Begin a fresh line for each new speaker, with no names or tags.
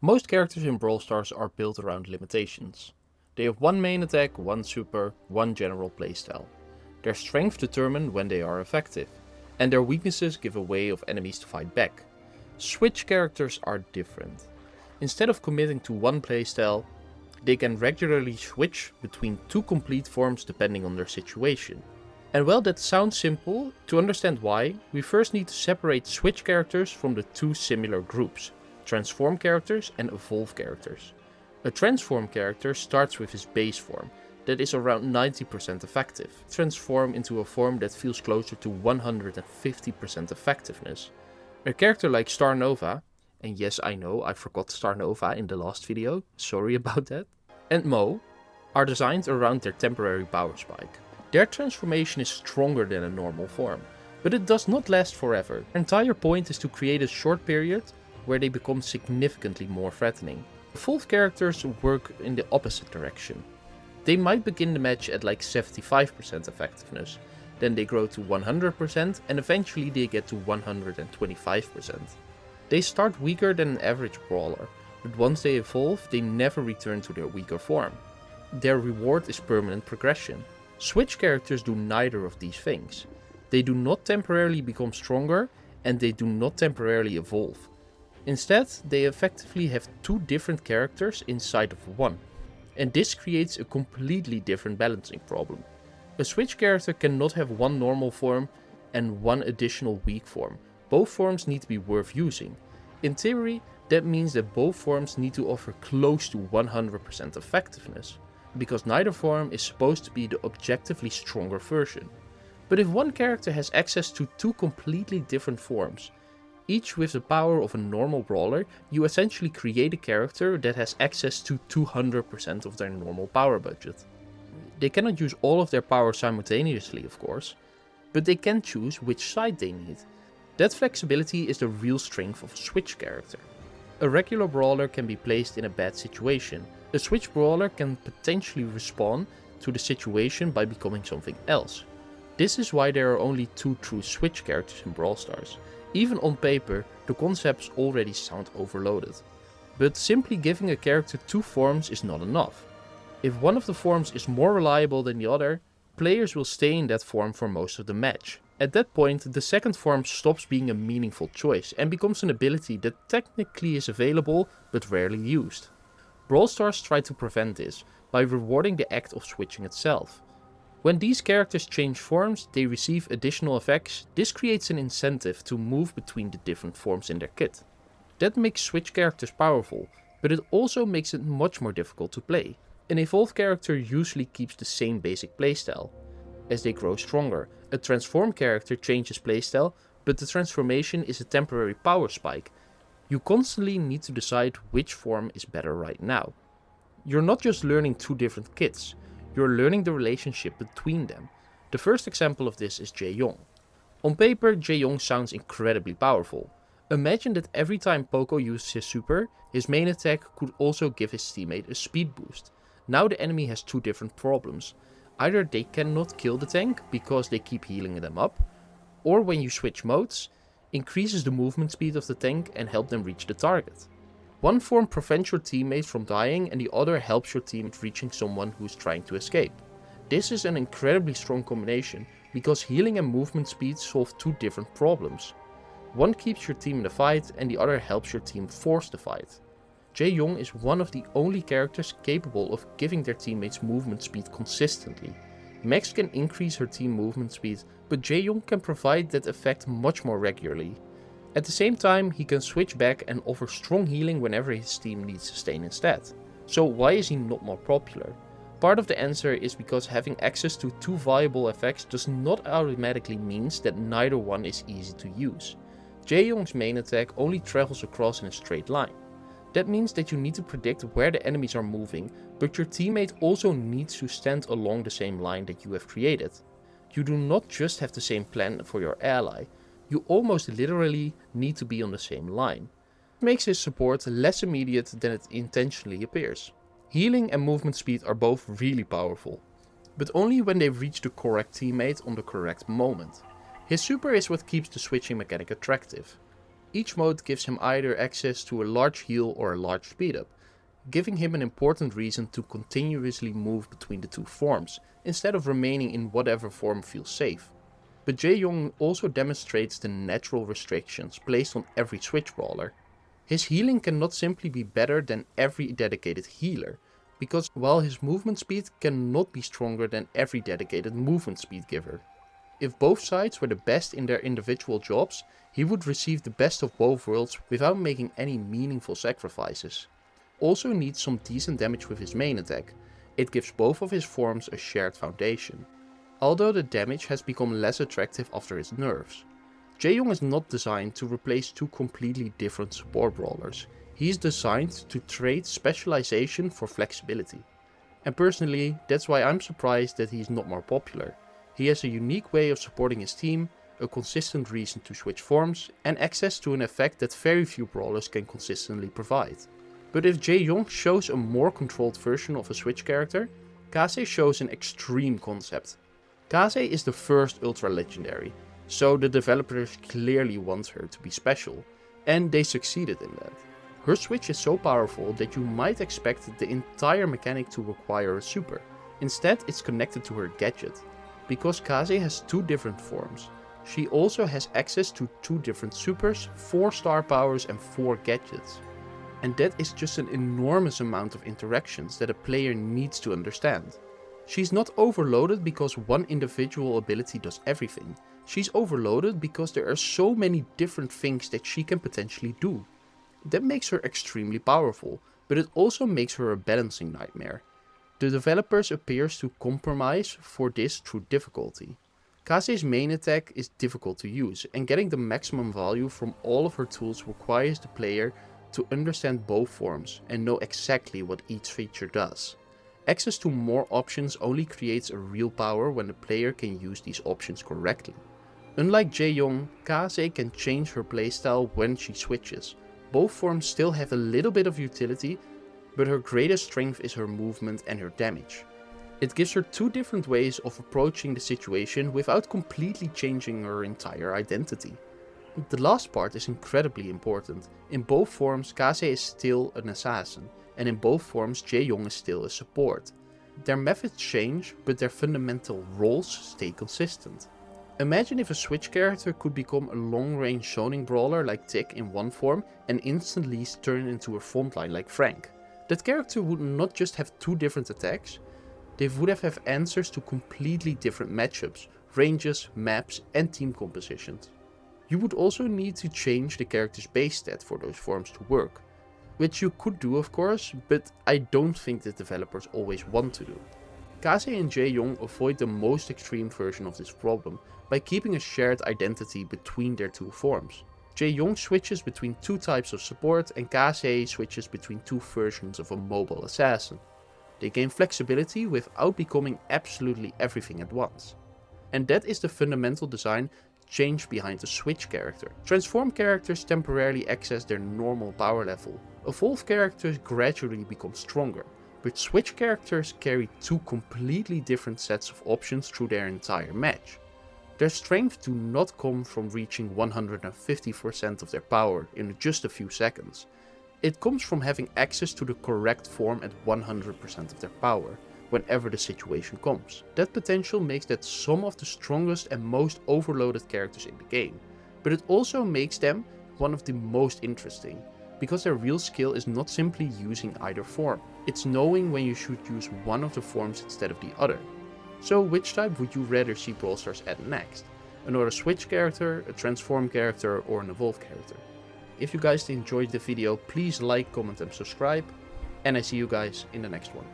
Most characters in Brawl Stars are built around limitations. They have one main attack, one super, one general playstyle. Their strengths determine when they are effective, and their weaknesses give a way of enemies to fight back. Switch characters are different. Instead of committing to one playstyle, they can regularly switch between two complete forms depending on their situation. And while that sounds simple, to understand why, we first need to separate switch characters from the two similar groups, transform characters and evolve characters. A transform character starts with his base form, that is around 90% effective, transform into a form that feels closer to 150% effectiveness. A character like Star Nova, and yes I know I forgot Star Nova in the last video, sorry about that, and Moe, are designed around their temporary power spike. Their transformation is stronger than a normal form, but it does not last forever. Their entire point is to create a short period where they become significantly more threatening. Evolved characters work in the opposite direction. They might begin the match at like 75% effectiveness, then they grow to 100% and eventually they get to 125%. They start weaker than an average brawler, but once they evolve, they never return to their weaker form. Their reward is permanent progression. Switch characters do neither of these things. They do not temporarily become stronger and they do not temporarily evolve. Instead, they effectively have two different characters inside of one. And this creates a completely different balancing problem. A switch character cannot have one normal form and one additional weak form. Both forms need to be worth using. In theory, that means that both forms need to offer close to 100% effectiveness, because neither form is supposed to be the objectively stronger version. But if one character has access to two completely different forms, each with the power of a normal brawler, you essentially create a character that has access to 200% of their normal power budget. They cannot use all of their power simultaneously, of course, but they can choose which side they need. That flexibility is the real strength of a switch character. A regular brawler can be placed in a bad situation. A switch brawler can potentially respond to the situation by becoming something else. This is why there are only two true switch characters in Brawl Stars. Even on paper, the concepts already sound overloaded. But simply giving a character two forms is not enough. If one of the forms is more reliable than the other, players will stay in that form for most of the match. At that point, the second form stops being a meaningful choice and becomes an ability that technically is available but rarely used. Brawl Stars try to prevent this by rewarding the act of switching itself. When these characters change forms, they receive additional effects. This creates an incentive to move between the different forms in their kit. That makes switch characters powerful, but it also makes it much more difficult to play. An evolved character usually keeps the same basic playstyle. As they grow stronger, a transform character changes playstyle, but the transformation is a temporary power spike. You constantly need to decide which form is better right now. You're not just learning two different kits, you're learning the relationship between them. The first example of this is Jayong. On paper, Jayong sounds incredibly powerful. Imagine that every time Poco uses his super, his main attack could also give his teammate a speed boost. Now the enemy has two different problems. Either they cannot kill the tank because they keep healing them up, or when you switch modes, increases the movement speed of the tank and help them reach the target. One form prevents your teammates from dying and the other helps your team reaching someone who is trying to escape. This is an incredibly strong combination because healing and movement speed solve two different problems. One keeps your team in the fight and the other helps your team force the fight. Jayong is one of the only characters capable of giving their teammates movement speed consistently. Max can increase her team movement speed, but Jayong can provide that effect much more regularly. At the same time, he can switch back and offer strong healing whenever his team needs sustain instead. So why is he not more popular? Part of the answer is because having access to two viable effects does not automatically means that neither one is easy to use. Jayong's main attack only travels across in a straight line. That means that you need to predict where the enemies are moving, but your teammate also needs to stand along the same line that you have created. You do not just have the same plan for your ally, you almost literally need to be on the same line. It makes his support less immediate than it intentionally appears. Healing and movement speed are both really powerful, but only when they reach the correct teammate on the correct moment. His super is what keeps the switching mechanic attractive. Each mode gives him either access to a large heal or a large speed up, giving him an important reason to continuously move between the two forms, instead of remaining in whatever form feels safe. But Jayong also demonstrates the natural restrictions placed on every Switch brawler. His healing cannot simply be better than every dedicated healer, because while his movement speed cannot be stronger than every dedicated movement speed giver. If both sides were the best in their individual jobs, he would receive the best of both worlds without making any meaningful sacrifices. Also needs some decent damage with his main attack. It gives both of his forms a shared foundation. Although the damage has become less attractive after his nerfs. Jayong is not designed to replace two completely different support brawlers. He is designed to trade specialization for flexibility. And personally, that's why I'm surprised that he is not more popular. He has a unique way of supporting his team, a consistent reason to switch forms, and access to an effect that very few brawlers can consistently provide. But if Jayong shows a more controlled version of a Switch character, Kaze shows an extreme concept. Kaze is the first Ultra Legendary, so the developers clearly want her to be special, and they succeeded in that. Her switch is so powerful that you might expect the entire mechanic to require a super. Instead, it's connected to her gadget. Because Kaze has two different forms, she also has access to two different supers, 4 star powers and 4 gadgets. And that is just an enormous amount of interactions that a player needs to understand. She's not overloaded because one individual ability does everything. She's overloaded because there are so many different things that she can potentially do. That makes her extremely powerful, but it also makes her a balancing nightmare. The developers appears to compromise for this through difficulty. Kaze's main attack is difficult to use, and getting the maximum value from all of her tools requires the player to understand both forms and know exactly what each feature does. Access to more options only creates a real power when the player can use these options correctly. Unlike Jayong, Kaze can change her playstyle when she switches. Both forms still have a little bit of utility, but her greatest strength is her movement and her damage. It gives her two different ways of approaching the situation without completely changing her entire identity. The last part is incredibly important. In both forms, Kaze is still an assassin, and in both forms Jayong is still a support. Their methods change, but their fundamental roles stay consistent. Imagine if a Switch character could become a long-range shonen brawler like Tick in one form and instantly turn into a frontline like Frank. That character would not just have two different attacks, they would have answers to completely different matchups, ranges, maps and team compositions. You would also need to change the character's base stat for those forms to work, which you could do of course, but I don't think the developers always want to do. Kaze and Jayong avoid the most extreme version of this problem by keeping a shared identity between their two forms. Jayong switches between two types of support and Kaze switches between two versions of a mobile assassin. They gain flexibility without becoming absolutely everything at once. And that is the fundamental design change behind the Switch character. Transform characters temporarily access their normal power level. Evolve characters gradually become stronger, but Switch characters carry two completely different sets of options through their entire match. Their strength do not come from reaching 150% of their power in just a few seconds. It comes from having access to the correct form at 100% of their power, whenever the situation comes. That potential makes that some of the strongest and most overloaded characters in the game, but it also makes them one of the most interesting, because their real skill is not simply using either form, it's knowing when you should use one of the forms instead of the other. So which type would you rather see Brawl Stars add next? Another Switch character, a Transform character or an Evolve character? If you guys enjoyed the video, please like, comment and subscribe, and I see you guys in the next one.